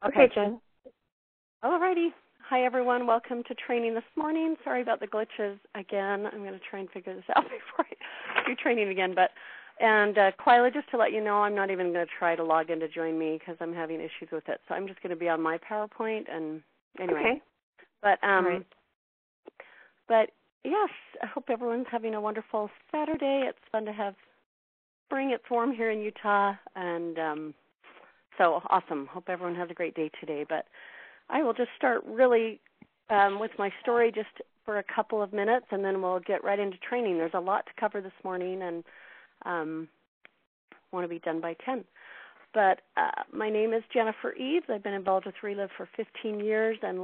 Okay, Jen. All righty. Hi, everyone. Welcome to training this morning. Sorry about the glitches again. I'm going to try and figure this out before I do training again. And Quila, just to let you know, I'm not even going to try to log in to join me because I'm having issues with it. So I'm just going to be on my PowerPoint. And anyway. Okay. Right. But yes, I hope everyone's having a wonderful Saturday. It's fun to have spring. It's warm here in Utah, and so awesome. Hope everyone has a great day today. But I will just start really with my story just for a couple of minutes, and then we'll get right into training. There's a lot to cover this morning, and want to be done by 10. But my name is Jennifer Eaves. I've been involved with Relive for 15 years and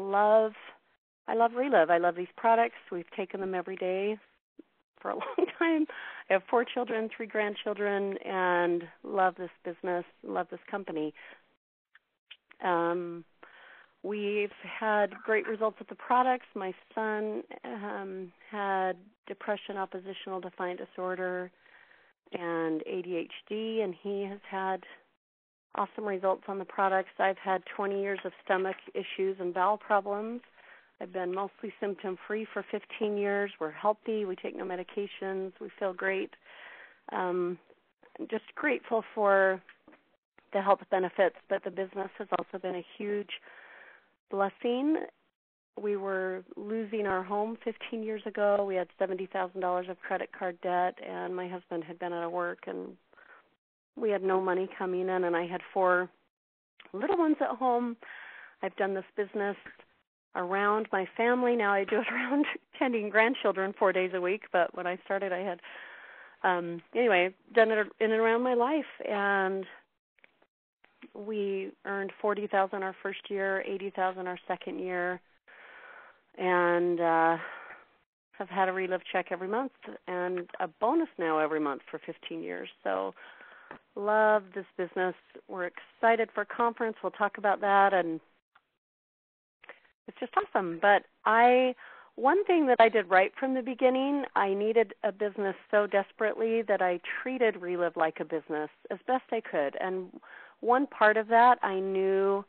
I love Relive. I love these products. We've taken them every day for a long time. I have 4 children, 3 grandchildren, and love this business, love this company. We've had great results with the products. My son had depression, oppositional defiant disorder, and ADHD, and he has had awesome results on the products. I've had 20 years of stomach issues and bowel problems. I've been mostly symptom-free for 15 years. We're healthy. We take no medications. We feel great. Just grateful for the health benefits, but the business has also been a huge blessing. We were losing our home 15 years ago. We had $70,000 of credit card debt, and my husband had been out of work, and we had no money coming in, and I had 4 little ones at home. I've done this business around my family. Now I do it around tending grandchildren 4 days a week, but when I started I had, anyway, done it in and around my life, and we earned $40,000 our first year, $80,000 our second year, and have had a Relive check every month and a bonus now every month for 15 years. So love this business. We're excited for conference. We'll talk about that, and it's just awesome. But one thing that I did right from the beginning, I needed a business so desperately that I treated Relive like a business as best I could. And one part of that, I knew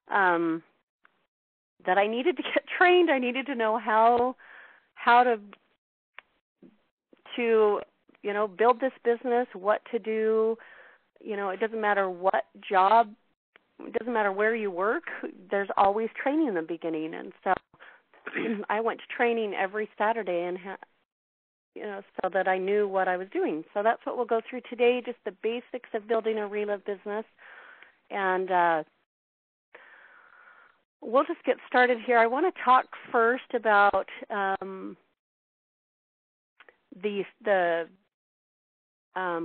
that I needed to get trained. I needed to know how to build this business, what to do. It doesn't matter what job, it doesn't matter where you work, there's always training in the beginning. And so I went to training every Saturday and so that I knew what I was doing. So that's what we'll go through today, just the basics of building a Relive business. And we'll just get started here. I want to talk first about the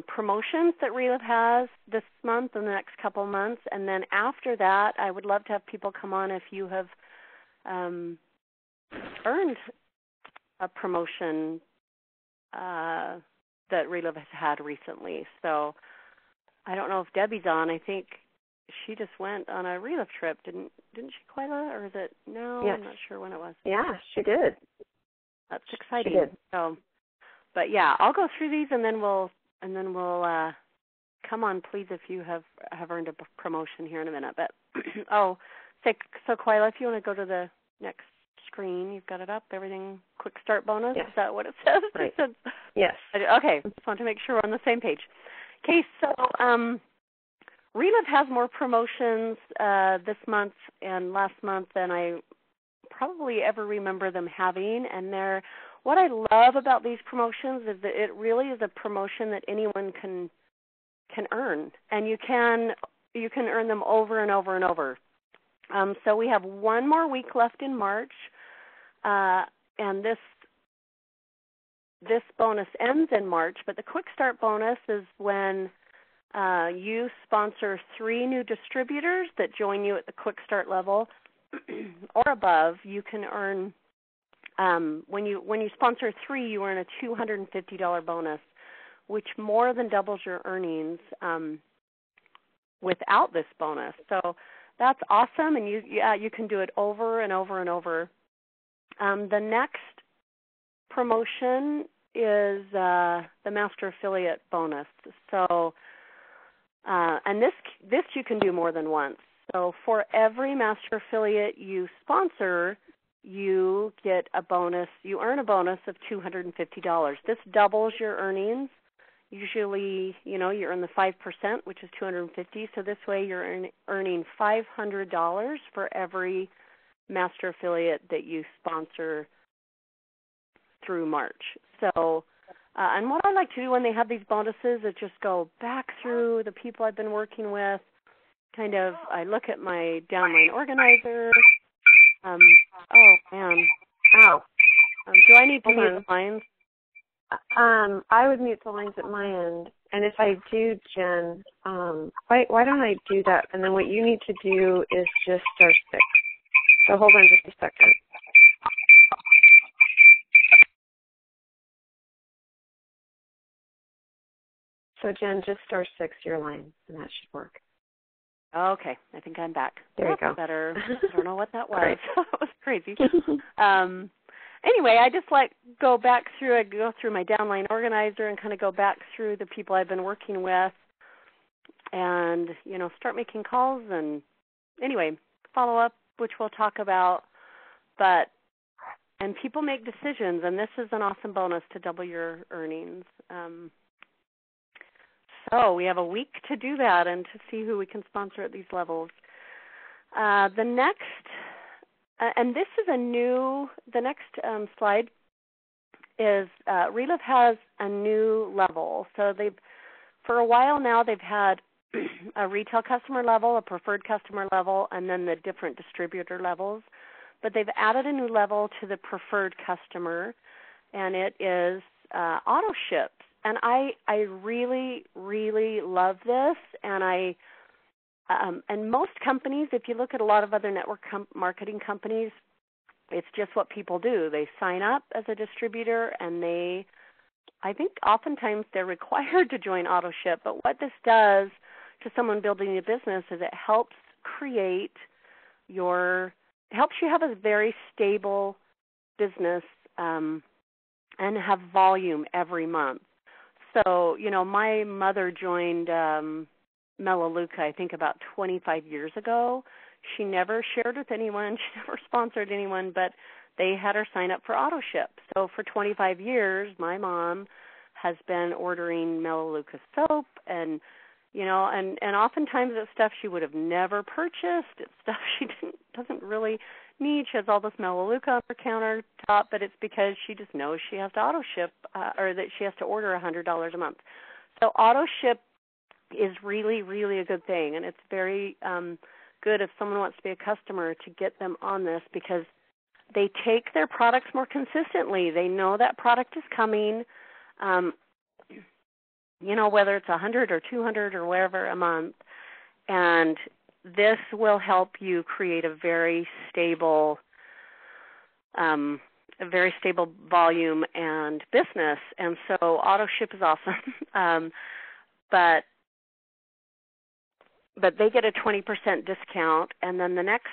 promotions that Relive has this month and the next couple of months. And then after that, I would love to have people come on if you have earned a promotion that Relive has had recently. So I don't know if Debbie's on. I think she just went on a Relive trip, didn't she, Quila? Or is it? No, yes. I'm not sure when it was. Yeah, she did. That's exciting. She did. So, but yeah, I'll go through these and then we'll come on, please, if you have earned a promotion here in a minute. But so Quila, if you want to go to the next screen, you've got it up. Everything, quick start bonus. Yes. Is that what it says? Right. It says, yes. Okay. Just want to make sure we're on the same page. Okay. So Relive has more promotions this month and last month than I probably ever remember them having, and what I love about these promotions is that it really is a promotion that anyone can earn, and you can earn them over and over and over. So we have one more week left in March, and this bonus ends in March. But the Quick Start bonus is when you sponsor 3 new distributors that join you at the Quick Start level or above. You can earn. When you sponsor 3, you earn a $250 bonus, which more than doubles your earnings without this bonus. So that's awesome, and you can do it over and over and over. The next promotion is the Master Affiliate bonus. So, and this you can do more than once. So for every master affiliate you sponsor, you get a bonus. You earn a bonus of $250. This doubles your earnings. Usually, you earn the 5%, which is $250. So this way you're earning $500 for every master affiliate that you sponsor through March. So, and what I like to do when they have these bonuses is just go back through the people I've been working with. I look at my downline organizer. Oh, man. Ow. Do I need to mute the lines? I would mute the lines at my end. And if I do, Jen, why don't I do that? And then what you need to do is just star 6. So hold on just a second. So, Jen, just star 6 your line, and that should work. Okay, I think I'm back. There you go. Better. I don't know what that was. That was crazy. Anyway, I just go back through. I go through my downline organizer and kind of go back through the people I've been working with, and start making calls and anyway follow up, which we'll talk about. And people make decisions, and this is an awesome bonus to double your earnings. So we have a week to do that and to see who we can sponsor at these levels. The next, and this is the next slide is Relive has a new level. So for a while now, they've had a retail customer level, a preferred customer level, and then the different distributor levels. But they've added a new level to the preferred customer, and it is auto ships. And I really, really love this. And and most companies, if you look at a lot of other network marketing companies, it's just what people do. They sign up as a distributor, and I think oftentimes they're required to join AutoShip. But what this does to someone building a business is it helps helps you have a very stable business and have volume every month. So, my mother joined Melaleuca, I think, about 25 years ago. She never shared with anyone. She never sponsored anyone, but they had her sign up for AutoShip. So for 25 years, my mom has been ordering Melaleuca soap and, and oftentimes it's stuff she would have never purchased. It's stuff she doesn't really need. She has all this Melaleuca on her countertop, but it's because she just knows she has to AutoShip or that she has to order $100 a month. So AutoShip is really, really a good thing, and it's very good if someone wants to be a customer to get them on this because they take their products more consistently. They know that product is coming, whether it's 100 or 200 or whatever a month, and this will help you create a very stable volume and business. And so AutoShip is awesome, but they get a 20% discount. And then the next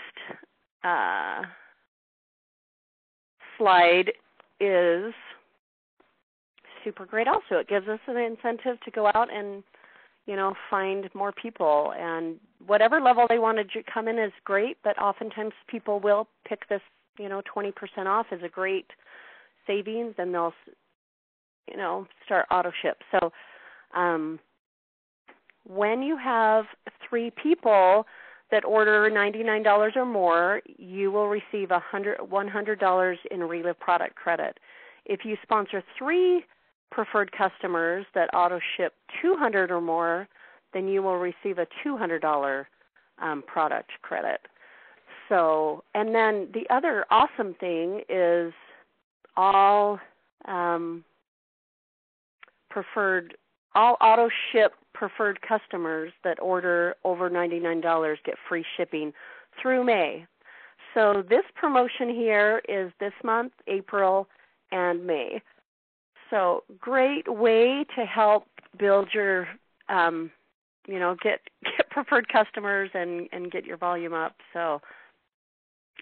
slide is super great also. It gives us an incentive to go out and find more people, and whatever level they want to come in is great, but oftentimes people will pick this, 20% off is a great savings, and they'll, start AutoShip. So when you have 3 people that order $99 or more, you will receive $100 in Relive product credit. If you sponsor 3 preferred customers that AutoShip $200 or more, then you will receive a $200 product credit. So, and then the other awesome thing is all AutoShip preferred customers that order over $99 get free shipping through May. So this promotion here is this month, April, and May. So great way to help build your, get preferred customers and get your volume up. So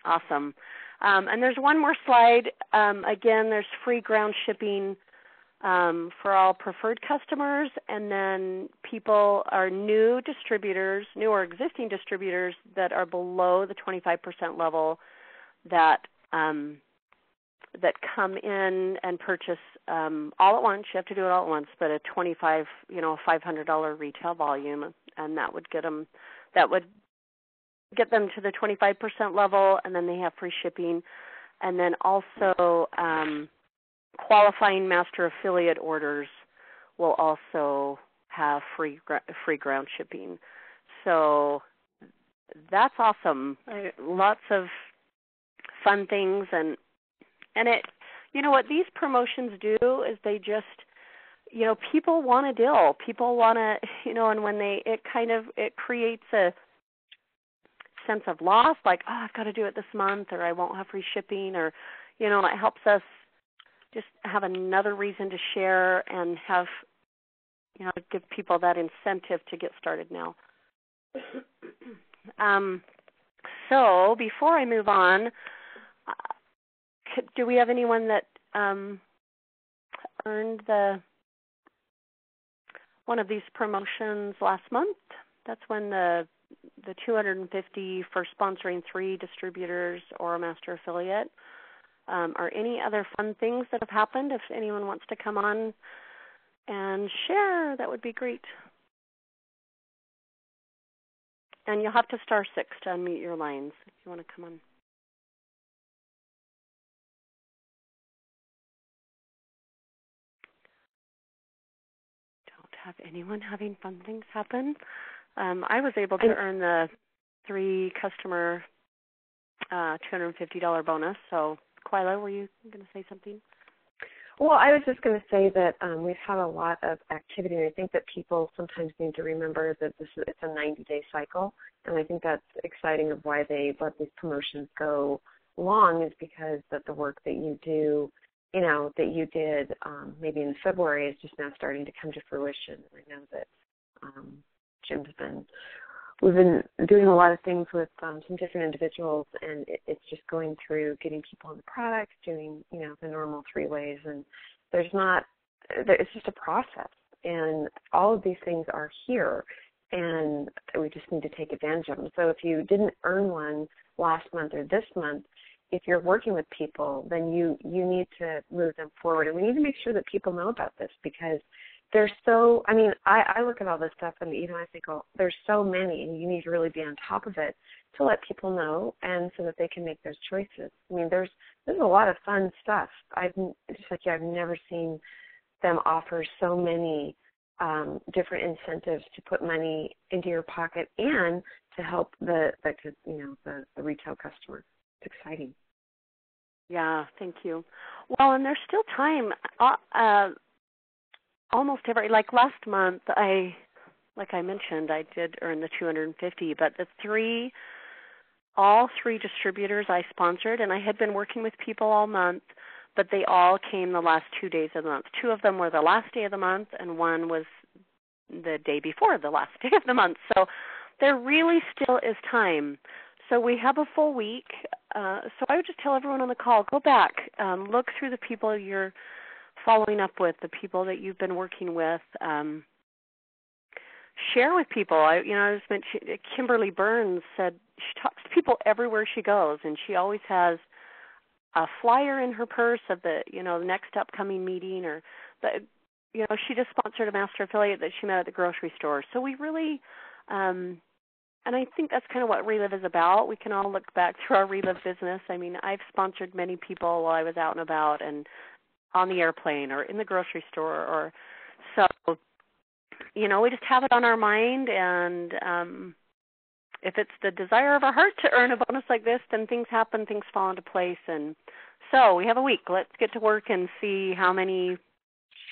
awesome. And there's one more slide. Again, there's free ground shipping for all preferred customers, and then people are new or existing distributors that are below the 25% level that that come in and purchase all at once. You have to do it all at once, but a $500 retail volume, and that would get them to the 25% level, and then they have free shipping, and then also qualifying master affiliate orders will also have free ground shipping. So that's awesome. Lots of fun things, and it, what these promotions do is they just, people want a deal. People want to, and when it creates a sense of loss, like, oh, I've got to do it this month, or I won't have free shipping, or, it helps us just have another reason to share and have, give people that incentive to get started now. So before I move on, do we have anyone that earned one of these promotions last month? That's when the 250 for sponsoring 3 distributors or a master affiliate. Are any other fun things that have happened? If anyone wants to come on and share, that would be great. And you'll have to *6 to unmute your lines if you want to come on. Don't have anyone having fun things happen. I was able to earn the 3 customer $250 bonus. So, Quila, were you going to say something? Well, I was just going to say that we've had a lot of activity, and I think that people sometimes need to remember that it's a 90-day cycle, and I think that's exciting of why they let these promotions go long is because that the work that you do, that you did maybe in February is just now starting to come to fruition. I know that we've been doing a lot of things with some different individuals, and it's just going through getting people on the product, doing, the normal 3 ways, and it's just a process, and all of these things are here, and we just need to take advantage of them. So if you didn't earn one last month or this month, if you're working with people, then you need to move them forward, and we need to make sure that people know about this because there's I look at all this stuff and, I think, oh, there's so many, and you need to really be on top of it to let people know and so that they can make those choices. There's a lot of fun stuff. I've never seen them offer so many different incentives to put money into your pocket and to help the retail customer. It's exciting. Yeah, thank you. Well, and there's still time. Almost like last month, like I mentioned, I did earn the 250, but all 3 distributors I sponsored, and I had been working with people all month, but they all came the last 2 days of the month. 2 of them were the last day of the month, and 1 was the day before the last day of the month. So there really still is time. So we have a full week. So I would just tell everyone on the call, go back, look through the people you're following up with, the people that you've been working with. Share with people. I just mentioned Kimberly Burns said she talks to people everywhere she goes, and she always has a flyer in her purse of the next upcoming meeting, or she just sponsored a master affiliate that she met at the grocery store. So we really, and I think that's kind of what Relive is about. We can all look back through our Relive business. I've sponsored many people while I was out and about and on the airplane or in the grocery store, or so. We just have it on our mind, and if it's the desire of our heart to earn a bonus like this, then things happen, things fall into place. And so we have a week. Let's get to work and see how many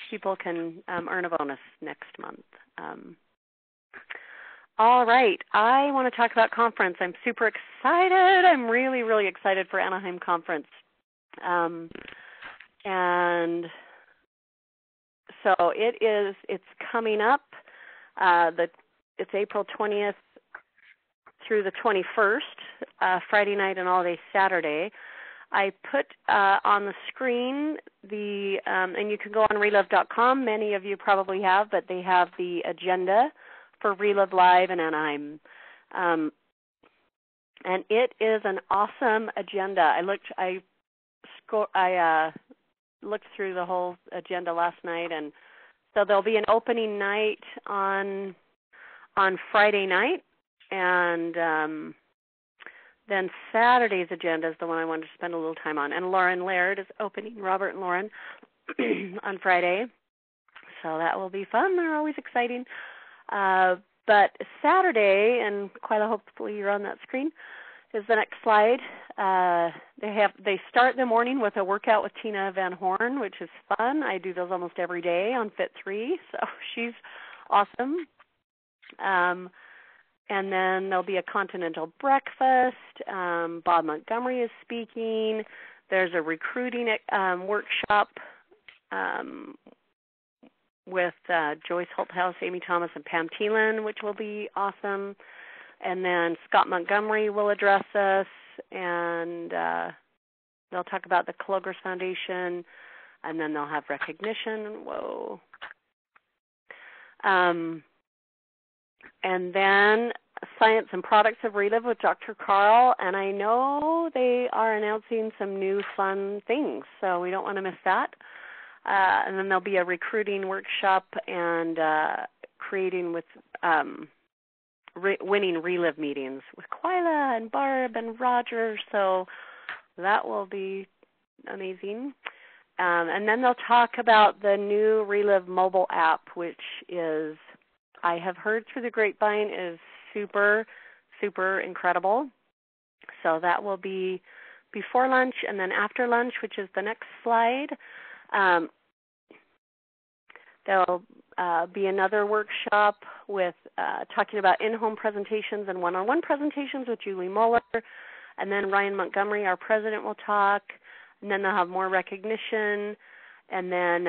people can earn a bonus next month. All right. I want to talk about conference. I'm super excited. I'm really, really excited for Anaheim Conference. And so it's coming up. It's April 20th through the 21st, Friday night and all day Saturday. I put on the screen and you can go on relive.com. Many of you probably have, but they have the agenda for Relive Live in Anaheim. And it is an awesome agenda. I looked through the whole agenda last night, and so there'll be an opening night on Friday night, and then Saturday's agenda is the one I wanted to spend a little time on. And Lauren Laird is opening, Robert and Lauren, on Friday, so that will be fun. They're always exciting. But Saturday, and Quila, hopefully you're on that screen, is the next slide. They start the morning with a workout with Tina Van Horn, which is fun. I do those almost every day on Fit3, so she's awesome. And then there'll be a continental breakfast. Bob Montgomery is speaking. There's a recruiting workshop with Joyce Holthouse, Amy Thomas, and Pam Thielen, which will be awesome. And then Scott Montgomery will address us, and they'll talk about the Kalogris Foundation, and then they'll have recognition. Whoa. And then Science and Products of Relive with Dr. Carl, and I know they are announcing some new fun things, so we don't want to miss that. And then there'll be a recruiting workshop and creating with winning Relive meetings with Quila and Barb and Roger, so that will be amazing. And then they'll talk about the new Relive mobile app, which is, I have heard through the grapevine, is super, super incredible. So that will be before lunch, and then after lunch, which is the next slide. There'll be another workshop with talking about in-home presentations and one-on-one presentations with Julie Muller. And then Ryan Montgomery, our president, will talk. And then they'll have more recognition. And then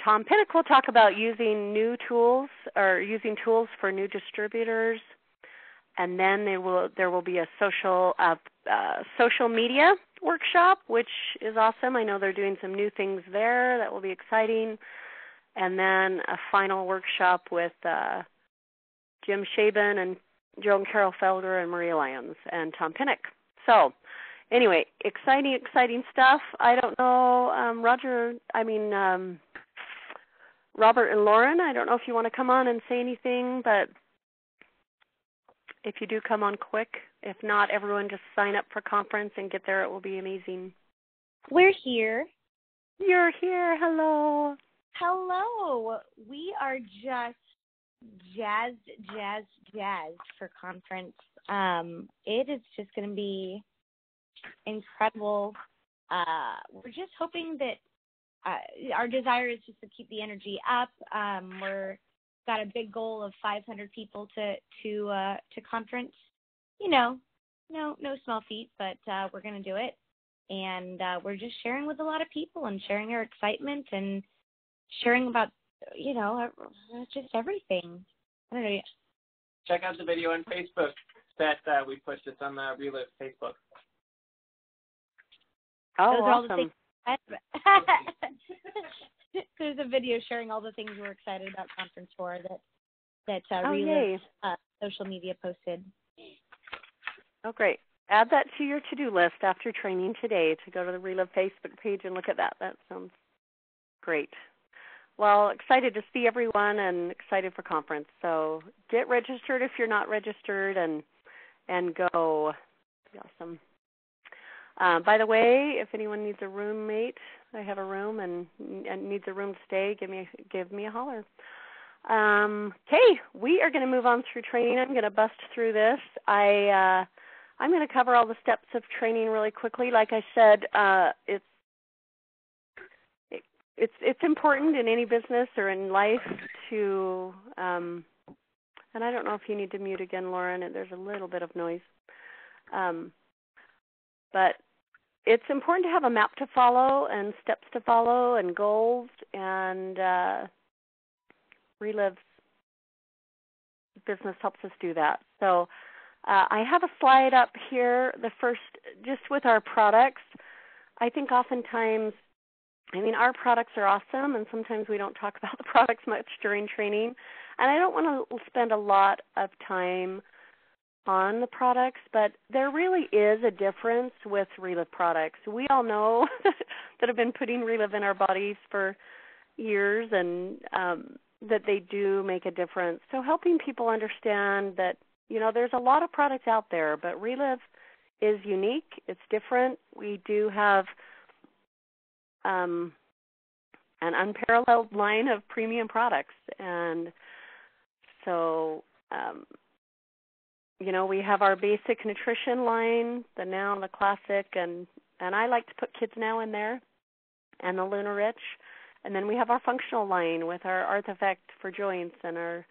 Tom Pinnock will talk about using new tools or using tools for new distributors. And then there will be a social media workshop, which is awesome. I know they're doing some new things there that will be exciting. And then a final workshop with Jim Shaban and Joan Carol Felder and Maria Lyons and Tom Pinnock. So anyway, exciting stuff. I don't know, Robert and Lauren, I don't know if you want to come on and say anything, but if you do, come on quick. If not, everyone just sign up for conference and get there. It will be amazing. We're here. You're here. Hello. Hello. We are just jazzed for conference. It is just going to be incredible. We're just hoping that our desire is just to keep the energy up. We're got a big goal of 500 people to conference. You know, no small feat, but we're going to do it. And we're just sharing with a lot of people and sharing our excitement and sharing about, just everything. I don't know. Check out the video on Facebook that we pushed. It's on the Relive Facebook. Oh, those awesome. Are all the things. There's a video sharing all the things we're excited about Conference 4 that Relive social media posted. Oh, great. Add that to your to-do list after training today to go to the Relive Facebook page and look at that. That sounds great. Well, excited to see everyone and excited for conference. So get registered if you're not registered and go. Be awesome. By the way, if anyone needs a roommate, I have a room and needs a room to stay, give me a holler. Okay, we are going to move on through training. I'm going to bust through this. I'm going to cover all the steps of training really quickly. Like I said, it's important in any business or in life to, and I don't know if you need to mute again, Lauren. There's a little bit of noise. But it's important to have a map to follow and steps to follow and goals, and Relive's business helps us do that. So I have a slide up here, the first, just with our products. I think oftentimes, our products are awesome, and sometimes we don't talk about the products much during training. And I don't want to spend a lot of time on the products, but there really is a difference with Relive products. We all know that have been putting Relive in our bodies for years, and that they do make a difference. So helping people understand that, there's a lot of products out there, but Relive is unique. It's different. We do have an unparalleled line of premium products. And so, we have our basic nutrition line, the Now, the Classic, and I like to put Kids Now in there, and the Lunar Rich. And then we have our functional line with our Artifact for joints and our,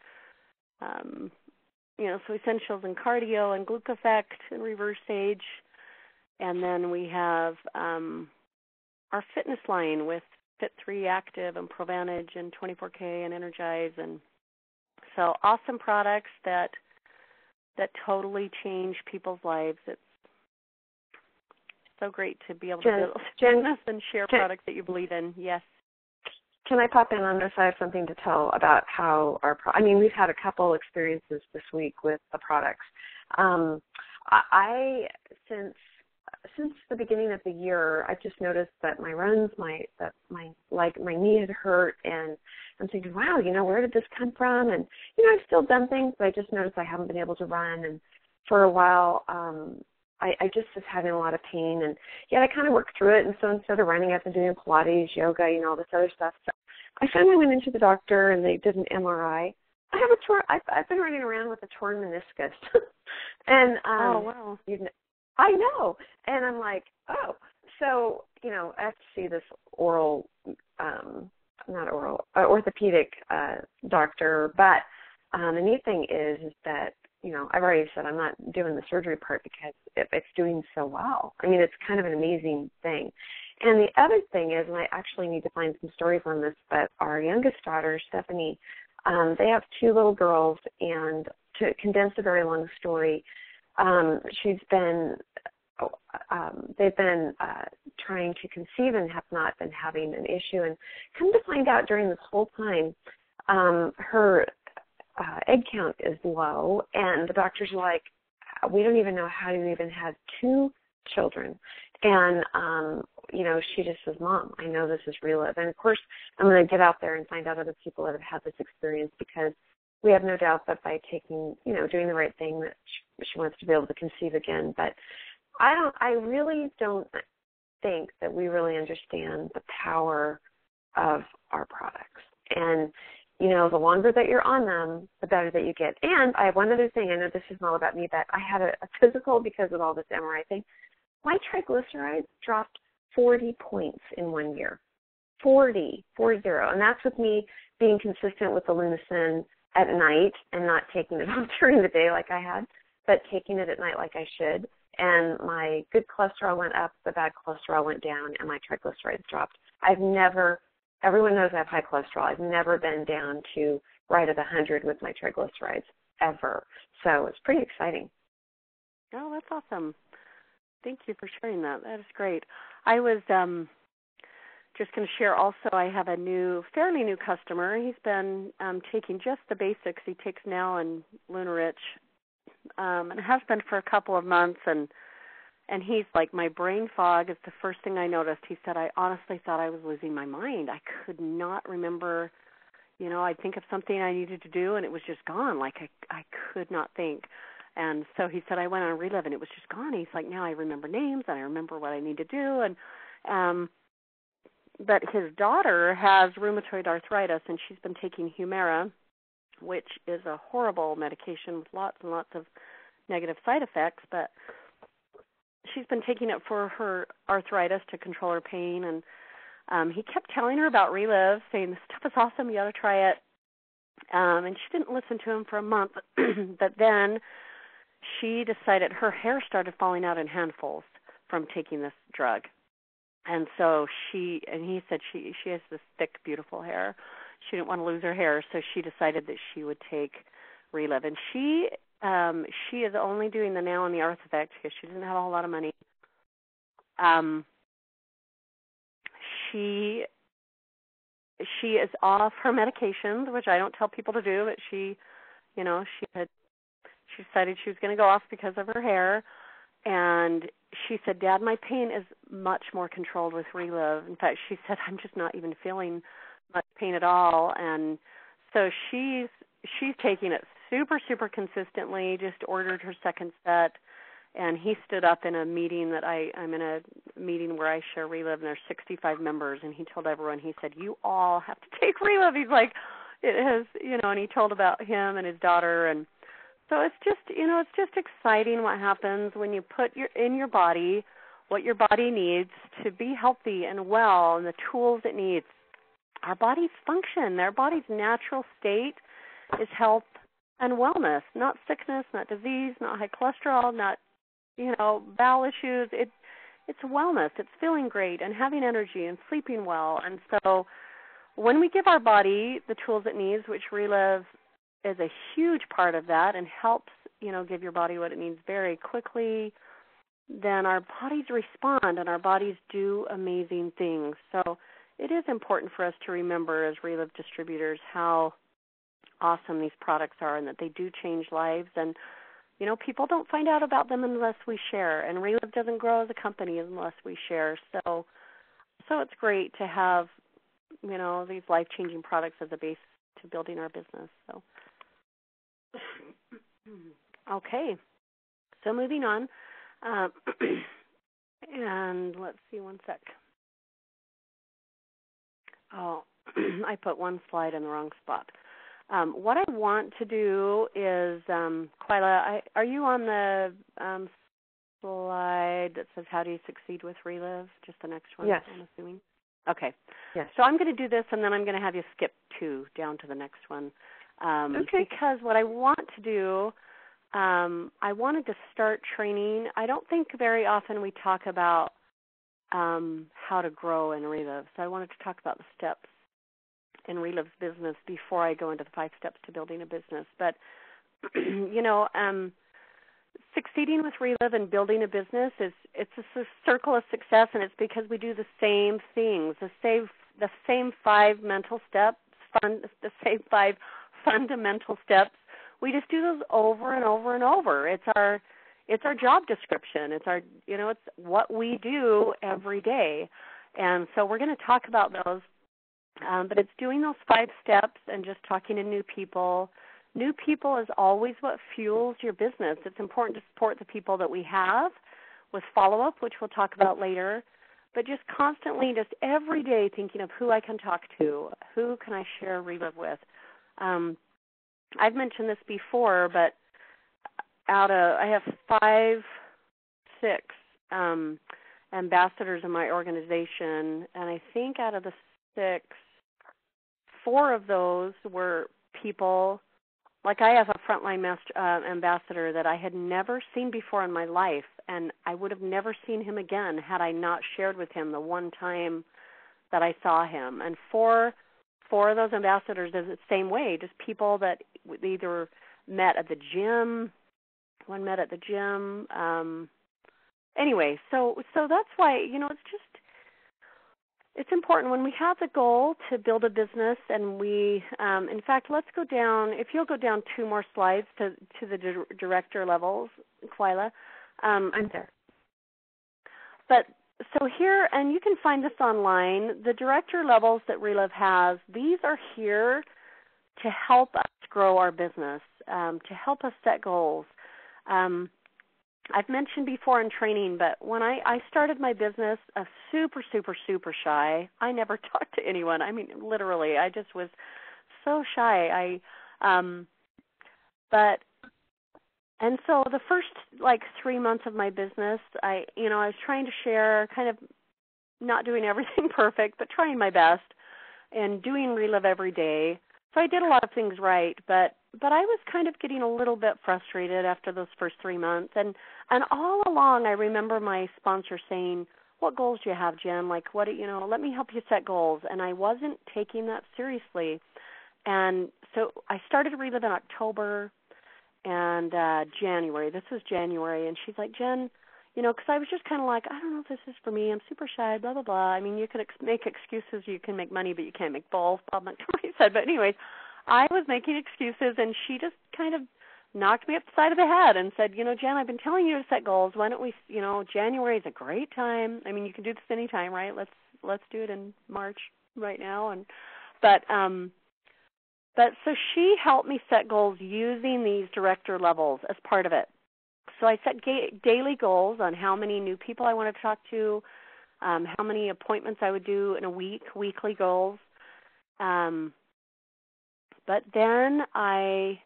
so essentials and cardio and Glucofect and Reverse Age. And then we have our fitness line with Fit3 Active and Provantage and 24K and Energize. And so awesome products that totally change people's lives. It's so great to be able to do this and share products that you believe in. Yes. Can I pop in on this? I have something to tell about how we've had a couple experiences this week with the products. Since the beginning of the year, I've just noticed that my runs, my knee had hurt, and I'm thinking, wow, where did this come from? And I've still done things, but I just noticed I haven't been able to run, and for a while, I just was having a lot of pain, and yet I kind of worked through it. And so instead of running, I've been doing Pilates, yoga, all this other stuff. So I finally went into the doctor, and they did an MRI. I've been running around with a torn meniscus, and oh wow, I know, and I'm like, oh, so I have to see this orthopedic doctor. But the neat thing is that I've already said I'm not doing the surgery part because it's doing so well. It's kind of an amazing thing. And the other thing is, and I actually need to find some stories on this, but our youngest daughter, Stephanie, they have 2 little girls, and to condense a very long story, they've been trying to conceive and have not been having an issue. And come to find out during this whole time, her egg count is low, and the doctors are like, we don't even know how you even had 2 children. And, she just says, Mom, I know this is Relive. And, of course, I'm going to get out there and find out other people that have had this experience, because we have no doubt that by taking, doing the right thing, that she wants to be able to conceive again. But I really don't think that we really understand the power of our products. And, the longer that you're on them, the better that you get. And I have one other thing. I know this is not about me, but I had a physical because of all this MRI thing. My triglycerides dropped 40 points in 1 year. 40. And that's with me being consistent with the Lunasen at night and not taking it off during the day like I had, but taking it at night like I should. And my good cholesterol went up, the bad cholesterol went down, and my triglycerides dropped. Everyone knows I have high cholesterol. I've never been down to right at 100 with my triglycerides, ever. So it's pretty exciting. Oh, that's awesome. Thank you for sharing that. That is great. I was just going to share also, I have a fairly new customer. He's been taking just the basics. He takes Now and Lunar Rich, and has been for a couple of months, and he's like, my brain fog is the first thing I noticed. He said, I honestly thought I was losing my mind. I could not remember, I'd think of something I needed to do, and it was just gone. Like I could not think. And so he said, I went on Relive, and it was just gone. He's like, now I remember names, and I remember what I need to do. And but his daughter has rheumatoid arthritis, and she's been taking Humira, which is a horrible medication with lots and lots of negative side effects. But she's been taking it for her arthritis to control her pain. And he kept telling her about Relive, saying, this stuff is awesome, you ought to try it. And she didn't listen to him for a month. But then she decided her hair started falling out in handfuls from taking this drug. And so he said she has this thick, beautiful hair. She didn't want to lose her hair, so she decided that she would take Relive. And she she is only doing the now and the Arthifex because she doesn't have a whole lot of money. Um, she is off her medications, which I don't tell people to do, but she decided she was going to go off because of her hair. And she said, Dad, my pain is much more controlled with Relive. In fact, she said, I'm just not even feeling much pain at all. And so she's taking it super, super consistently, just ordered her second set. And he stood up in a meeting that I'm in a meeting where I share Relive, and there's 65 members. And he told everyone, he said, you all have to take Relive. He's like, it has, and he told about him and his daughter. And so it's just exciting what happens when you put in your body what your body needs to be healthy and well, and the tools it needs. Our bodies function. Our body's natural state is health and wellness, not sickness, not disease, not high cholesterol, not bowel issues. It's wellness. It's feeling great and having energy and sleeping well. And so when we give our body the tools it needs, which Relive is a huge part of that and helps, give your body what it needs very quickly, then our bodies respond and our bodies do amazing things. So it is important for us to remember as Relive distributors how awesome these products are and that they do change lives. And, people don't find out about them unless we share. And Relive doesn't grow as a company unless we share. So it's great to have, these life-changing products as a base to building our business. So. Okay, so moving on, and let's see, one sec. Oh, I put one slide in the wrong spot. What I want to do is, Quila, are you on the slide that says how do you succeed with Relive? Just the next one, yes. I'm assuming. Okay. Yes. So I'm going to do this, and then I'm going to have you skip 2 down to the next one. Okay. Because what I want to do, I wanted to start training. I don't think very often we talk about how to grow in Relive. So I wanted to talk about the steps in Relive's business before I go into the 5 steps to building a business. But, succeeding with Relive and building a business it's a circle of success, and it's because we do the same things, the same 5 mental steps, the same 5 fundamental steps. We just do those over and over and over. It's our job description. It's our it's what we do every day. And so we're going to talk about those. But it's doing those 5 steps and just talking to new people. New people is always what fuels your business. It's important to support the people that we have with follow-up, which we'll talk about later. But just constantly, just every day thinking of who I can talk to, who can I share Relive with. I've mentioned this before, but I have 6 ambassadors in my organization, and I think out of the 6, 4 of those were people, like I have a frontline ambassador that I had never seen before in my life, and I would have never seen him again had I not shared with him the one time that I saw him. And 4 of those ambassadors is the same way, just people that either met at the gym, one met at the gym. Anyway, so that's why, it's important when we have the goal to build a business, and we, in fact, let's go down, if you'll go down 2 more slides to the director levels, Quila. I'm there. But so here, and you can find this online, the director levels that Relive has, these are here to help us grow our business, to help us set goals. I've mentioned before in training, but when I started my business, super, super, super shy. I never talked to anyone. I mean, literally, I just was so shy. And so the first 3 months of my business, I was trying to share, kind of not doing everything perfect, but trying my best and doing Relive every day. So I did a lot of things right, but I was kind of getting a little bit frustrated after those first 3 months. And all along, I remember my sponsor saying, "What goals do you have, Jen? Let me help you set goals." And I wasn't taking that seriously. And so I started Relive in October, and January. This was January, and she's like, Jen, because I was just kind of like, I don't know if this is for me. I'm super shy, blah, blah, blah. I mean, you can make excuses. You can make money, but you can't make both, Bob Montgomery said. But anyways, I was making excuses, and she just kind of knocked me up the side of the head and said, Jen, I've been telling you to set goals. Why don't we, January is a great time. I mean, you can do this anytime, right? Let's do it in March right now. But so she helped me set goals using these director levels as part of it. So I set daily goals on how many new people I wanted to talk to, how many appointments I would do in a week, weekly goals. But then I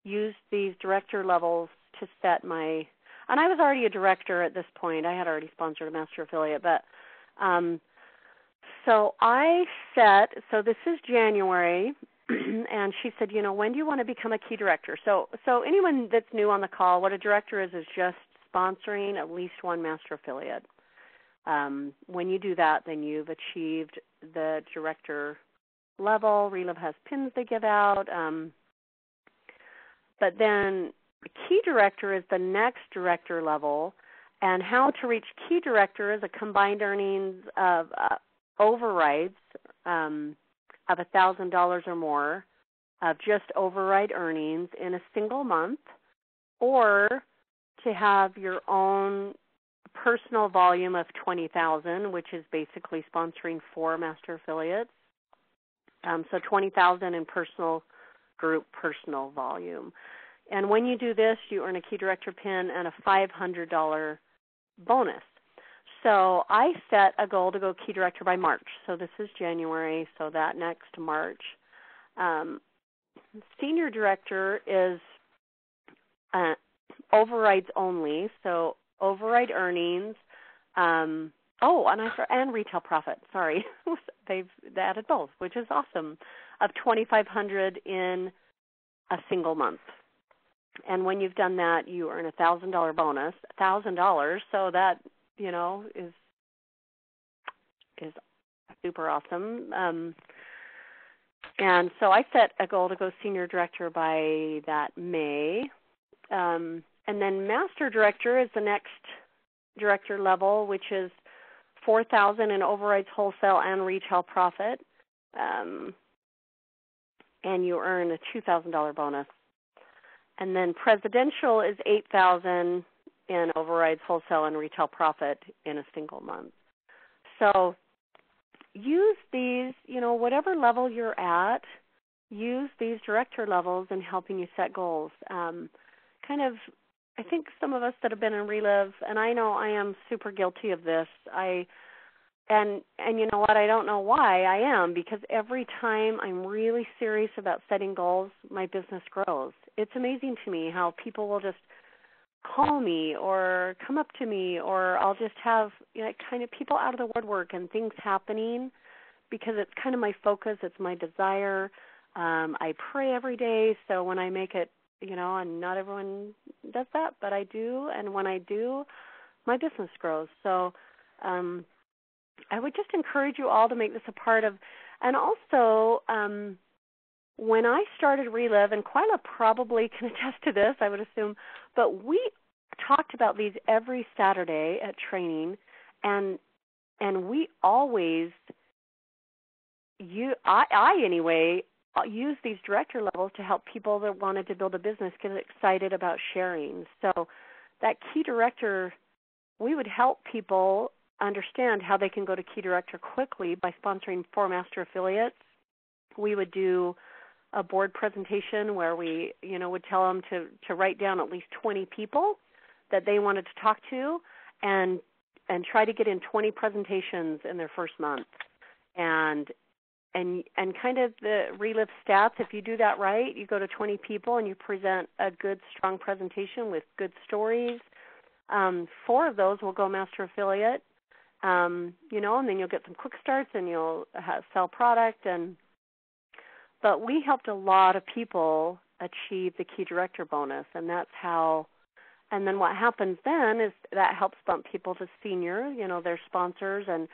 used these director levels to set and I was already a director at this point. I had already sponsored a master affiliate, but so this is January, and she said, when do you want to become a key director? So anyone that's new on the call, what a director is just sponsoring at least one master affiliate. When you do that, then you've achieved the director level. Relive has pins they give out. But then key director is the next director level, and how to reach key director is a combined earnings of overrides of $1,000 or more of just override earnings in a single month, or to have your own personal volume of $20,000, which is basically sponsoring 4 master affiliates. So $20,000 in personal group personal volume. And when you do this, you earn a key director pin and a $500 bonus. So I set a goal to go key director by March. So this is January, so that next March. Senior director is overrides only, so override earnings. And retail profit. Sorry, they've added both, which is awesome. Of $2,500 in a single month. And when you've done that, you earn a $1,000 bonus, $1,000. So that is super awesome. And so I set a goal to go senior director by that May. And then master director is the next director level, which is $4,000 in overrides, wholesale, and retail profit. And you earn a $2,000 bonus. And then presidential is $8,000 in overrides, wholesale, and retail profit in a single month. So use these, whatever level you're at, use these director levels in helping you set goals. I think some of us that have been in Relive, and I know I am super guilty of this, and you know what, I don't know why I am, because every time I'm really serious about setting goals, my business grows. It's amazing to me how people will just call me or come up to me, or I'll just have kind of people out of the woodwork and things happening because it's kind of my focus, it's my desire. I pray every day, so when I make it, and not everyone does that, but I do, and when I do, my business grows. So I would just encourage you all to make this a part of, and also when I started Relive, and Quila probably can attest to this, I would assume, but we talked about these every Saturday at training, and we always, I anyway, use these director levels to help people that wanted to build a business get excited about sharing. So that key director, we would help people understand how they can go to key director quickly by sponsoring 4 master affiliates. We would do a board presentation where we, would tell them to write down at least 20 people that they wanted to talk to and try to get in 20 presentations in their first month. And kind of the Relive stats, if you do that right, you go to 20 people and you present a good, strong presentation with good stories. 4 of those will go master affiliate, and then you'll get some quick starts and you'll sell product. But we helped a lot of people achieve the key director bonus, and that's how. And then what happens then is that helps bump people to senior, their sponsors. And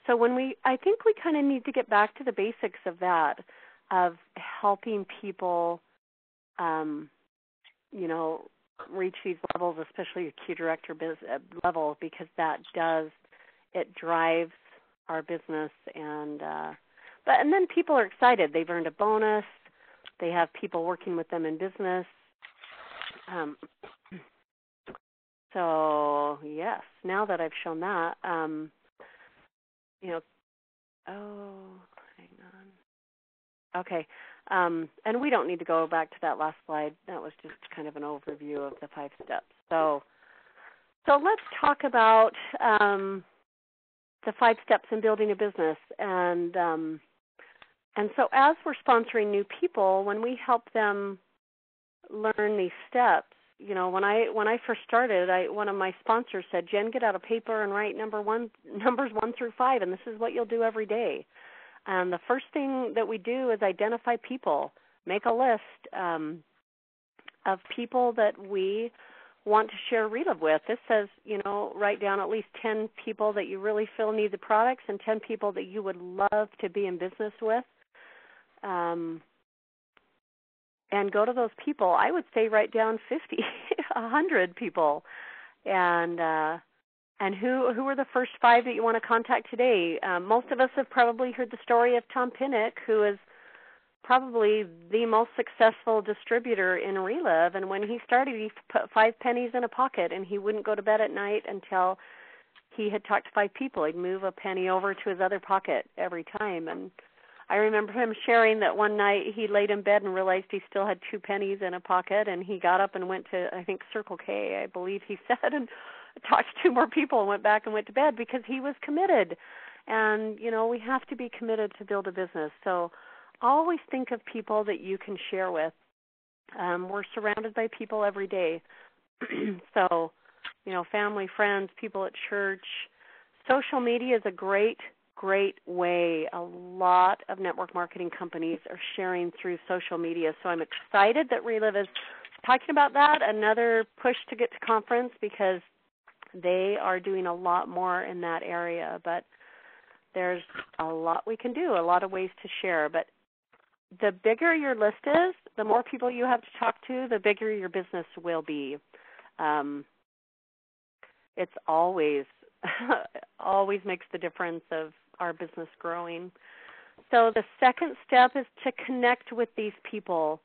so I think we kind of need to get back to the basics of that, of helping people reach these levels, especially your key director level, because it drives our business. And then people are excited. They've earned a bonus. They have people working with them in business. So yes, now that I've shown that, hang on. Okay. And we don't need to go back to that last slide. That was just kind of an overview of the 5 steps. So let's talk about the 5 steps in building a business. And so as we're sponsoring new people, when we help them learn these steps, when I first started, one of my sponsors said, Jen, get out a paper and write numbers 1 through 5, and this is what you'll do every day. And the first thing that we do is identify people, make a list of people that we want to share Relive with. This says, write down at least 10 people that you really feel need the products and 10 people that you would love to be in business with. And go to those people. I would say write down 50, 100 people. And who are the first 5 that you want to contact today? Most of us have probably heard the story of Tom Pinnock, who is probably the most successful distributor in Relive. And when he started, he put 5 pennies in a pocket, and he wouldn't go to bed at night until he had talked to 5 people. He'd move a penny over to his other pocket every time. And I remember him sharing that one night he laid in bed and realized he still had 2 pennies in a pocket, and he got up and went to, I think, Circle K, I believe he said, and talked to 2 more people and went back and went to bed because he was committed. And, we have to be committed to build a business. So always think of people that you can share with. We're surrounded by people every day. So, family, friends, people at church. Social media is a great way. A lot of network marketing companies are sharing through social media. So I'm excited that Relive is talking about that, another push to get to conference, because they are doing a lot more in that area. But there's a lot we can do, a lot of ways to share. But the bigger your list is, the more people you have to talk to, the bigger your business will be. It's always makes the difference of our business growing. So the second step is to connect with these people,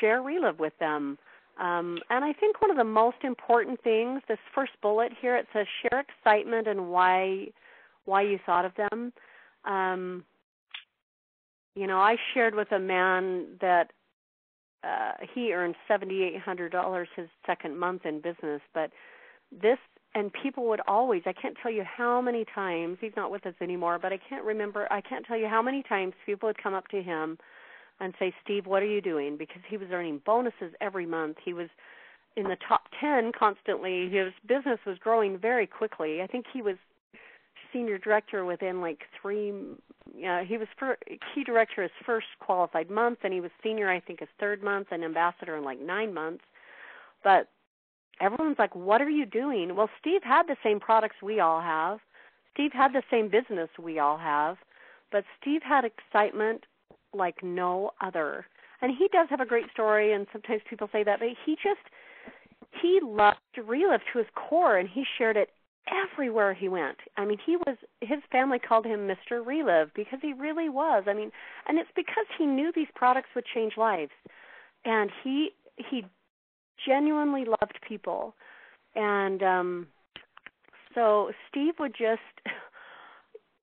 share Relive with them. And I think one of the most important things, this first bullet here, it says share excitement and why you thought of them. I shared with a man that he earned $7,800 his second month in business, but and people would always, I can't tell you how many times, he's not with us anymore, but I can't tell you how many times people would come up to him and say, Steve, what are you doing? Because he was earning bonuses every month. He was in the top 10 constantly. His business was growing very quickly. I think he was senior director within like 3, he was key director his first qualified month, and he was senior, I think, his 3rd month, and ambassador in like 9 months. But everyone's like, what are you doing? Well, Steve had the same products we all have. Steve had the same business we all have. But Steve had excitement like no other. And he does have a great story, and sometimes people say that, but he loved Relive to his core, and he shared it everywhere he went. I mean, his family called him Mr. Relive because he really was. I mean, and it's because he knew these products would change lives. And he genuinely loved people. And so Steve would just,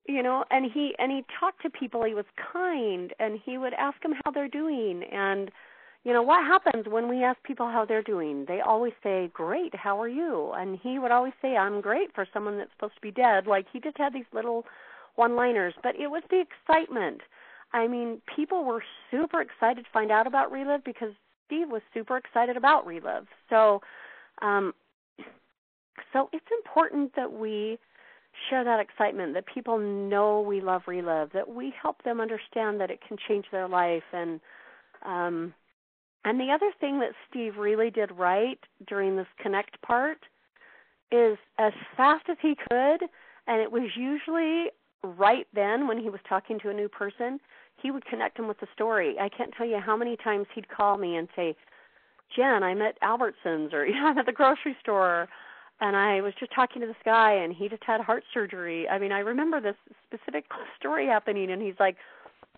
and he talked to people. He was kind, and he would ask them how they're doing. And, what happens when we ask people how they're doing? They always say, great, how are you? And he would always say, I'm great, for someone that's supposed to be dead. Like, he just had these little one-liners. But it was the excitement. I mean, people were super excited to find out about Relive because Steve was super excited about Relive. So it's important that we share that excitement, that people know we love Relive, that we help them understand that it can change their life. And the other thing that Steve really did right during this connect part is, as fast as he could, and it was usually right then when he was talking to a new person, he would connect them with the story. I can't tell you how many times he'd call me and say, Jen, I'm at Albertsons, or I'm at the grocery store, and I was just talking to this guy, and he just had heart surgery. I mean, I remember this specific story happening, and he's like,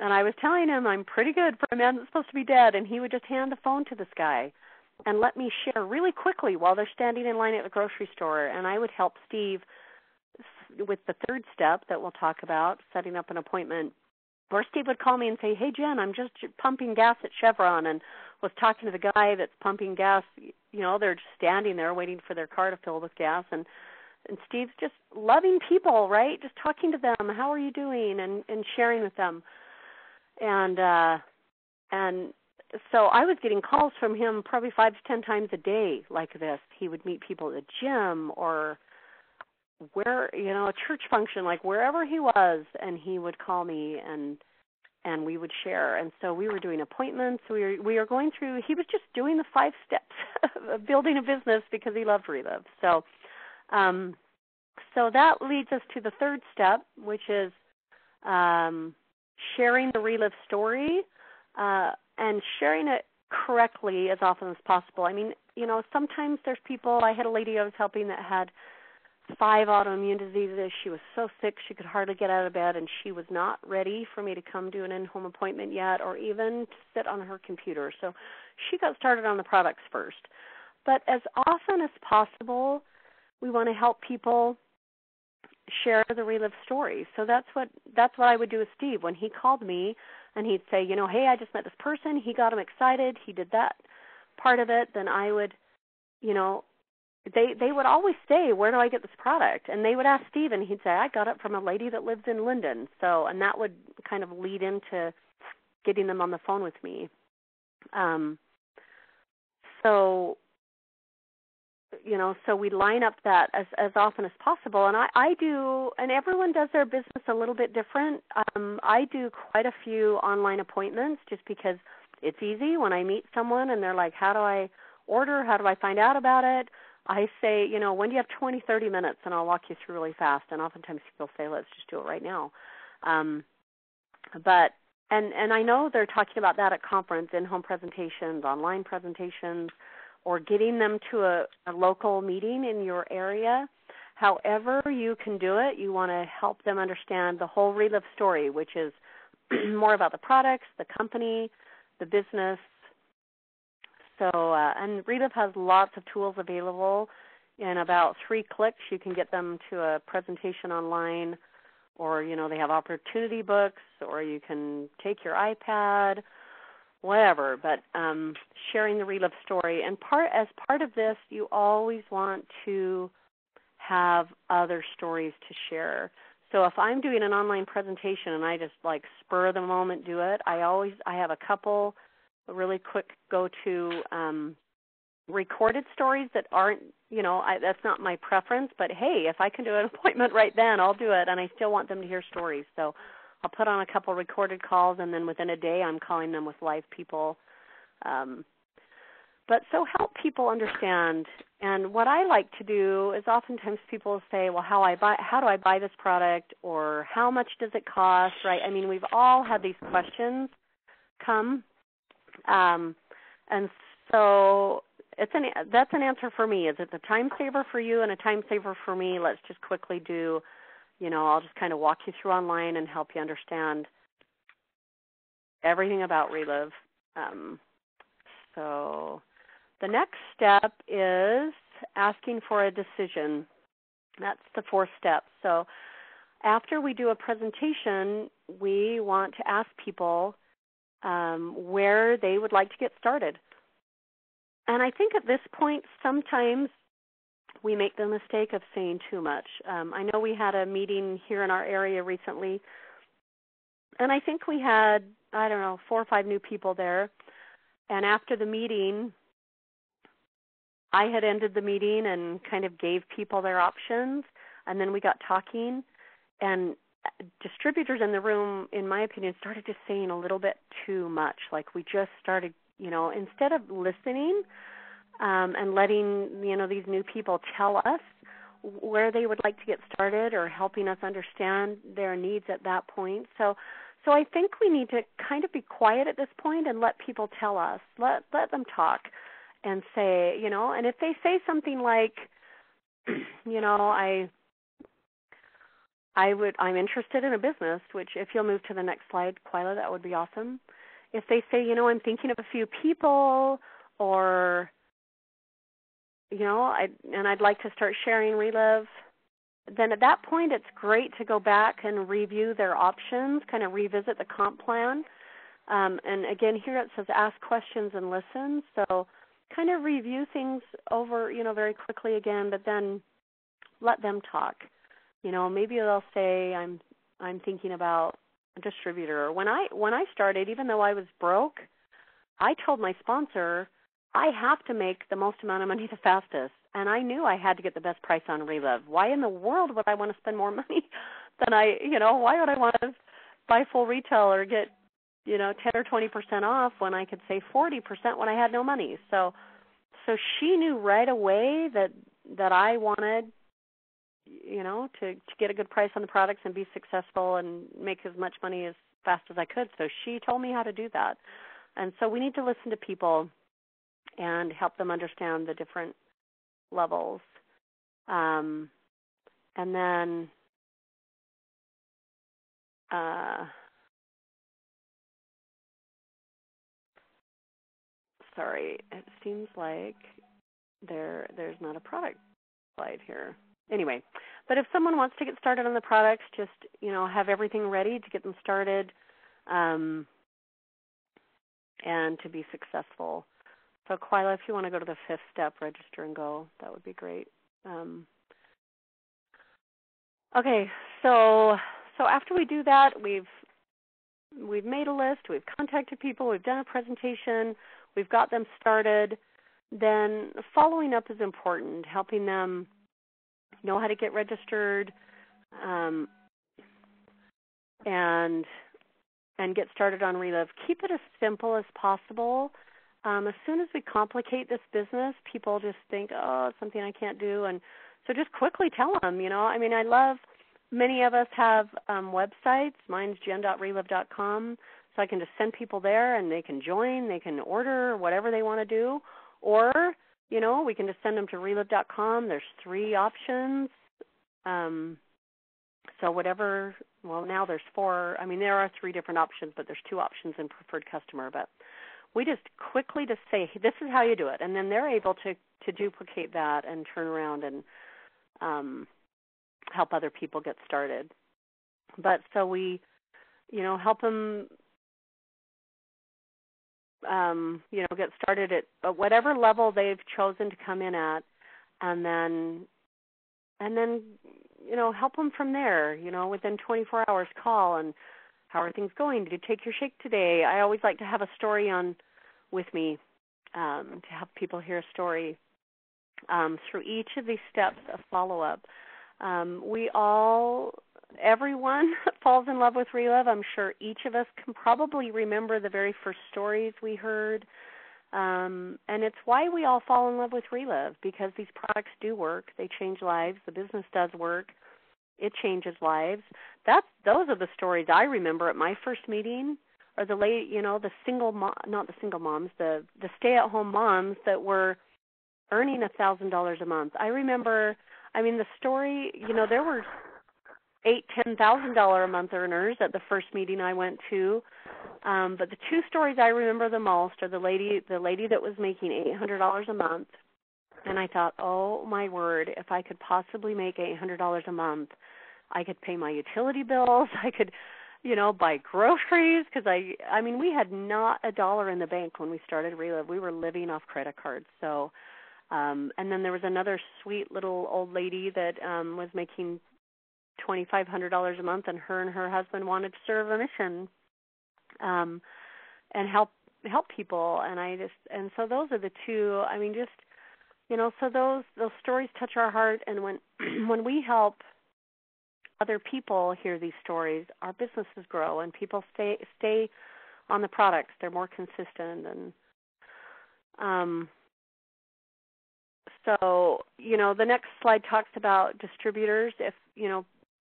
and I was telling him I'm pretty good for a man that's supposed to be dead, and he would just hand the phone to this guy and let me share really quickly while they're standing in line at the grocery store, and I would help Steve with the third step that we'll talk about, setting up an appointment. Or Steve would call me and say, hey, Jen, I'm just pumping gas at Chevron, and was talking to the guy that's pumping gas. You know, they're just standing there waiting for their car to fill with gas, and Steve's just loving people, right? Just talking to them, how are you doing, and sharing with them. And so I was getting calls from him probably 5 to 10 times a day like this. He would meet people at the gym or where, you know, a church function, like wherever he was, and he would call me and we would share. And so we were doing appointments. We were going through, he was just doing the 5 steps of building a business because he loved Relive. So so that leads us to the third step, which is sharing the Relive story and sharing it correctly as often as possible. I mean, you know, sometimes there's people, I had a lady I was helping that had 5 autoimmune diseases. She was so sick she could hardly get out of bed, and she was not ready for me to come do an in-home appointment yet or even to sit on her computer. So she got started on the products first. But as often as possible, we want to help people share the Relive story. So that's what I would do with Steve. When he called me and he'd say, you know, hey, I just met this person, he got him excited, he did that part of it, then I would, you know, they would always say, where do I get this product? And they would ask Steve, and he'd say, I got it from a lady that lives in Linden. So, and that would kind of lead into getting them on the phone with me. So, you know, so we line up that as often as possible. And I do, and everyone does their business a little bit different. I do quite a few online appointments just because it's easy when I meet someone and they're like, how do I order? How do I find out about it? I say, you know, when do you have 20, 30 minutes, and I'll walk you through really fast. And oftentimes people say, let's just do it right now. But I know they're talking about that at conference, in-home presentations, online presentations, or getting them to a local meeting in your area. However you can do it, you want to help them understand the whole Relive story, which is more about the products, the company, the business. So, and Relive has lots of tools available. In about 3 clicks, you can get them to a presentation online, or, you know, they have opportunity books, or you can take your iPad, whatever. But sharing the Relive story. And as part of this, you always want to have other stories to share. So if I'm doing an online presentation and I just like spur of the moment do it, I have a couple really quick go-to recorded stories that aren't, you know, that's not my preference, but hey, if I can do an appointment right then, I'll do it, and I still want them to hear stories. So I'll put on a couple recorded calls, and then within a day I'm calling them with live people. But so help people understand. And what I like to do is oftentimes people say, well, how do I buy this product, or how much does it cost, right? I mean, we've all had these questions come. And so that's an answer for me. Is it a time saver for you and a time saver for me? Let's just quickly do, you know, I'll just kind of walk you through online and help you understand everything about Relive. So the next step is asking for a decision. That's the 4th step. So after we do a presentation, we want to ask people where they would like to get started. And I think at this point, sometimes we make the mistake of saying too much. I know we had a meeting here in our area recently, and I think we had, 4 or 5 new people there. And after the meeting, I had ended the meeting and kind of gave people their options, and then we got talking, and distributors in the room, in my opinion, started just saying a little bit too much. Like we just started, you know, instead of listening and letting, you know, these new people tell us where they would like to get started, or helping us understand their needs at that point. So I think we need to kind of be quiet at this point and let people tell us, let them talk. and say, and if they say something like, I'm interested in a business, which if you'll move to the next slide, Quila, that would be awesome. If they say, I'm thinking of a few people, or, I'd like to start sharing Relive, then at that point it's great to go back and review their options, kind of revisit the comp plan. And again, here it says ask questions and listen. So kind of review things over, very quickly again, but then let them talk. Maybe they'll say, I'm thinking about a distributor. When I started, even though I was broke, I told my sponsor, I have to make the most amount of money the fastest. And I knew I had to get the best price on Relive. Why in the world would I want to spend more money than why would I want to buy full retail or get, 10 or 20% off when I could save 40% when I had no money? So she knew right away that I wanted, to get a good price on the products and be successful and make as much money as fast as I could. So she told me how to do that. And so we need to listen to people and help them understand the different levels. And then sorry, it seems like there's not a product slide here. Anyway, but if someone wants to get started on the products, just, have everything ready to get them started and to be successful. So, Quila, if you want to go to the 5th step, register and go, that would be great. Okay, so after we do that, we've made a list, we've contacted people, we've done a presentation, we've got them started. Then following up is important, helping them know how to get registered and get started on Relive. Keep it as simple as possible. As soon as we complicate this business, people just think, oh, it's something I can't do. And so just quickly tell them, I love, many of us have websites. Mine's jen.relive.com, so I can just send people there and they can join, they can order whatever they want to do. Or, we can just send them to relive.com. There's 3 options. So whatever, well, now there's 4. There are 3 different options, but there's 2 options in preferred customer. But we just quickly just say, hey, this is how you do it. And then they're able to duplicate that and turn around and help other people get started. But so we, help them, get started at whatever level they've chosen to come in at, and then, help them from there, within 24 hours call and how are things going? Did you take your shake today? I always like to have a story on with me to have people hear a story through each of these steps of follow-up. Everyone falls in love with Relive. I'm sure each of us can probably remember the very first stories we heard. And it's why we all fall in love with Relive, because these products do work. They change lives. The business does work. It changes lives. Those are the stories I remember at my first meeting, or the stay-at-home moms that were earning $1,000 a month. I remember, the story, there were $8,000-$10,000 a month earners at the first meeting I went to. But the 2 stories I remember the most are the lady that was making $800 a month. And I thought, oh, my word, if I could possibly make $800 a month, I could pay my utility bills. I could, buy groceries, because we had not a dollar in the bank when we started Relive. We were living off credit cards. So, and then there was another sweet little old lady that was making $2,500 a month, and her husband wanted to serve a mission and help people. And so those are the 2. So those stories touch our heart, and when we help other people hear these stories, our businesses grow and people stay on the products. They're more consistent. And so the next slide talks about distributors. If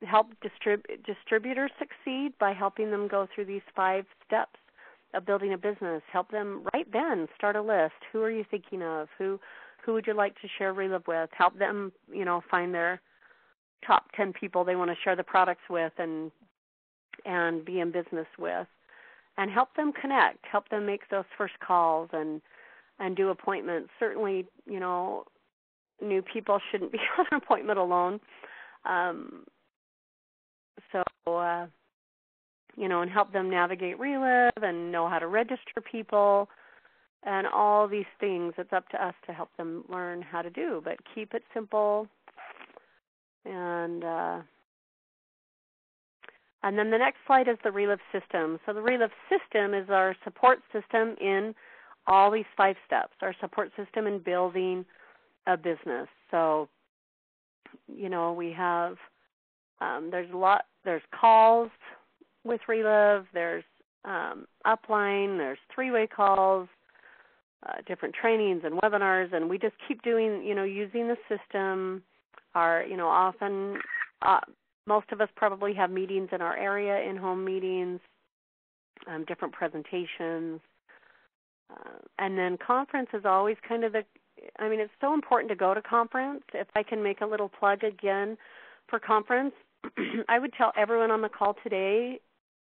help distributors succeed by helping them go through these 5 steps. building a business, help them right then start a list. Who are you thinking of? Who would you like to share Relive with? Help them, find their top 10 people they want to share the products with and be in business with, and help them connect, help them make those first calls and do appointments. Certainly, new people shouldn't be on an appointment alone. And help them navigate Relive and know how to register people and all these things. It's up to us to help them learn how to do, but keep it simple. And then the next slide is the Relive system. So the Relive system is our support system in all these 5 steps, our support system in building a business. So, we have, there's calls with Relive, there's upline, there's 3-way calls, different trainings and webinars, and we just keep doing, using the system. Often, most of us probably have meetings in our area, in-home meetings, different presentations. And then conference is always kind of it's so important to go to conference. If I can make a little plug again for conference, I would tell everyone on the call today,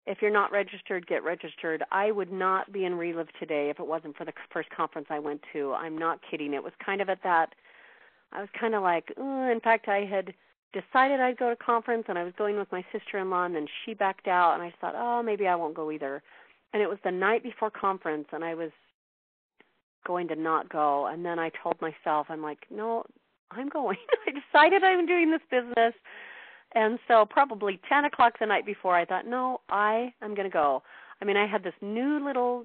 if you're not registered, get registered. I would not be in Relive today if it wasn't for the first conference I went to. I'm not kidding. It was kind of I was kind of like, in fact, I had decided I'd go to conference, and I was going with my sister-in-law, and then she backed out, and I thought, maybe I won't go either. And it was the night before conference, and I was going to not go. And then I told myself, I'm like, no, I'm going. I decided I'm doing this business. And so probably 10 o'clock the night before, I thought, no, I am going to go. I had this new little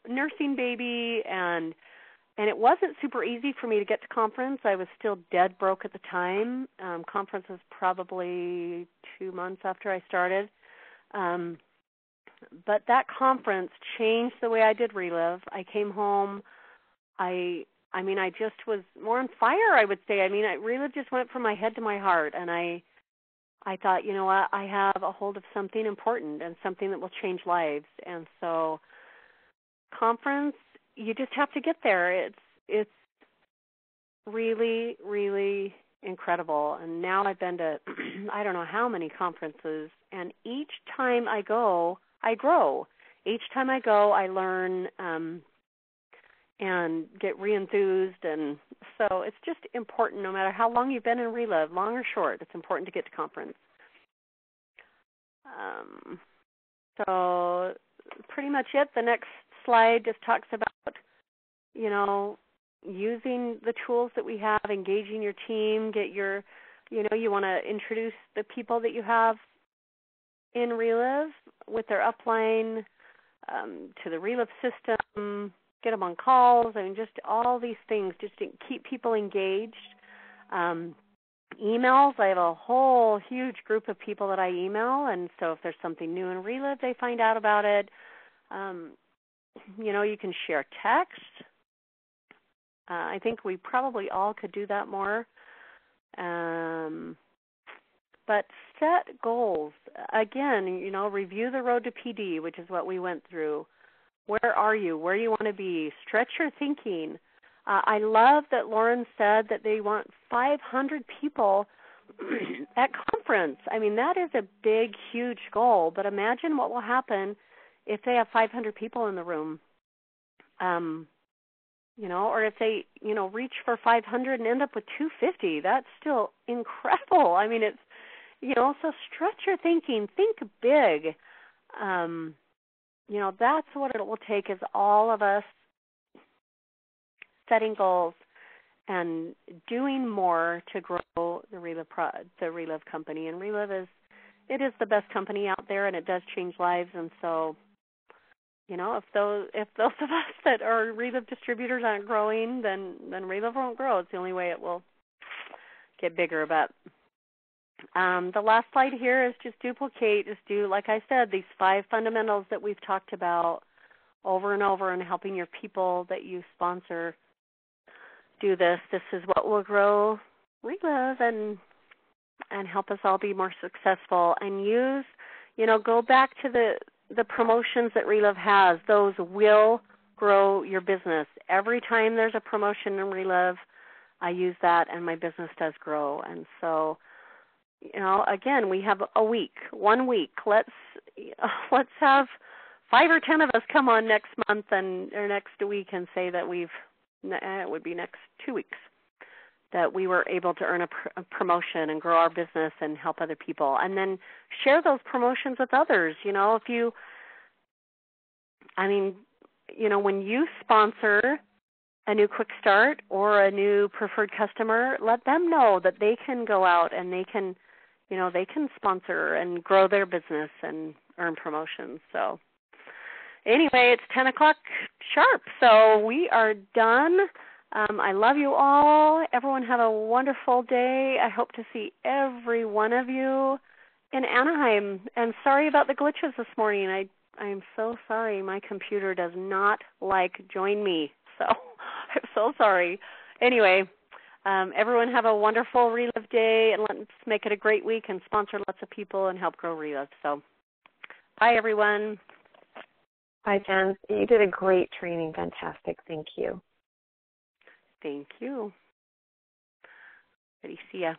nursing baby, and it wasn't super easy for me to get to conference. I was still dead broke at the time. Conference was probably 2 months after I started. But that conference changed the way I did Relive. I came home. I just was more on fire, I would say. Relive just went from my head to my heart, and I thought, you know what, I have a hold of something important and something that will change lives. And so conference, you just have to get there. It's really, really incredible. And now I've been to I don't know how many conferences, and each time I go, I grow. Each time I go, I learn and get re-enthused. And so it's just important, no matter how long you've been in Relive, long or short, it's important to get to conference. So pretty much it. The next slide just talks about, using the tools that we have, engaging your team, get your, you want to introduce the people that you have in Relive with their upline to the Relive system, get them on calls, just all these things just to keep people engaged. Emails, I have a whole huge group of people that I email, and so if there's something new in Relive, they find out about it. You can share text. I think we probably all could do that more. But set goals. Again, review the road to PD, which is what we went through. Where are you? Where do you want to be? Stretch your thinking. I love that Lauren said that they want 500 people at conference. That is a big, huge goal, but imagine what will happen if they have 500 people in the room. Or if they, reach for 500 and end up with 250, that's still incredible. It's, so stretch your thinking, think big. That's what it will take, is all of us setting goals and doing more to grow the Relive company. And Relive is the best company out there, and it does change lives. And so, if those of us that are Relive distributors aren't growing, then Relive won't grow. It's the only way it will get bigger. But the last slide here is just duplicate. Just do, like I said, these 5 fundamentals that we've talked about over and over, and helping your people that you sponsor do this. This is what will grow Relive and help us all be more successful. And use, go back to the promotions that Relive has, those will grow your business. Every time there's a promotion in Relive, I use that and my business does grow. And so, again, we have a week, 1 week. Let's have 5 or 10 of us come on next month or next week and say that it would be next 2 weeks, that we were able to earn a promotion and grow our business and help other people. And then share those promotions with others. When you sponsor a new quick start or a new preferred customer, let them know that they can go out and they can sponsor and grow their business and earn promotions. So anyway, it's 10 o'clock sharp, so we are done. I love you all. Everyone have a wonderful day. I hope to see every one of you in Anaheim. And sorry about the glitches this morning. I am so sorry. My computer does not like join me, so I'm so sorry. Anyway, everyone have a wonderful Relive day, and let's make it a great week and sponsor lots of people and help grow Relive. So bye, everyone. Bye, Jen. You did a great training. Fantastic. Thank you. Thank you. Ready, see ya.